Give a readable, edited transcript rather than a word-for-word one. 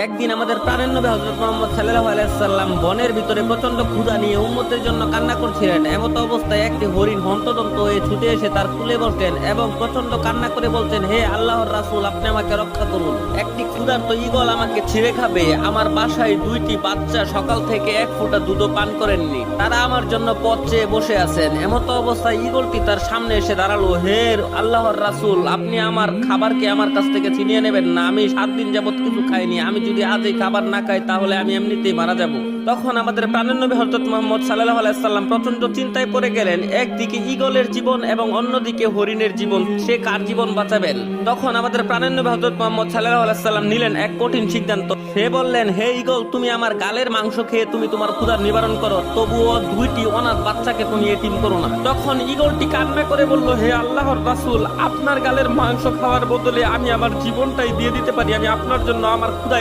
একদিন আমাদের প্রাণের নবী হযরত মুহাম্মদ সাল্লাল্লাহু আলাইহি সাল্লাম বনের ভিতরে প্রচন্ড ক্ষুধা নিয়ে উম্মতের জন্য কান্না করছিলেন। এমত অবস্থায় একটি হরিণ হন্তদন্ত হয়ে ছুটে এসে তার কুলে বসলেন এবং প্রচন্ড কান্না করে বলছেন, হে আল্লাহর রাসূল, আপনি আমাকে রক্ষা করুন। একটি ক্ষুধার্ত ঈগল আমাকে ছিঁড়ে খাবে। আমার বাসায় 2টি বাচ্চা সকাল থেকে এক ফোঁটা দুধও পান করেননি, তারা আমার জন্য পথ চেয়ে বসে আছেন। এমত অবস্থায় ঈগলটি তার সামনে এসে দাঁড়ালো। হে আল্লাহর রাসূল, আপনি আমার খাবারকে আমার কাছ থেকে ছিনিয়ে নেবেন না। আমি 7 দিন যাবত কিছু খাইনি। আমি যদি আজ এই খাবার না খাই তাহলে আমি এমনিতেই মারা যাব। তখন আমাদের প্রাণের নবী হযরত মুহাম্মদ সাল্লাল্লাহু আলাইহি সাল্লাম প্রচন্ড চিন্তায় পড়ে গেলেন। একদিকে ঈগলের জীবন এবং অন্যদিকে হরিণের জীবন, সে কার জীবন বাঁচাবেন? তখন আমাদের প্রাণের নবী হযরত মুহাম্মদ সাল্লাল্লাহু আলাইহি সাল্লাম নিলেন এক কঠিন সিদ্ধান্ত। সে বললেন, হে ঈগল, তুমি আমার গালের মাংস খেয়ে তুমি তোমার ক্ষুধার নিবারণ করো, তবুও 2টি অনাথ বাচ্চাকে তুমি এতিম করো না। তখন ঈগলটি কান্না করে বলল, হে আল্লাহর রাসূল, আপনার গালের মাংস খাওয়ার বদলে আমি আমার জীবনটাই দিয়ে দিতে পারি। আমি আপনার জন্য আমার ক্ষুধা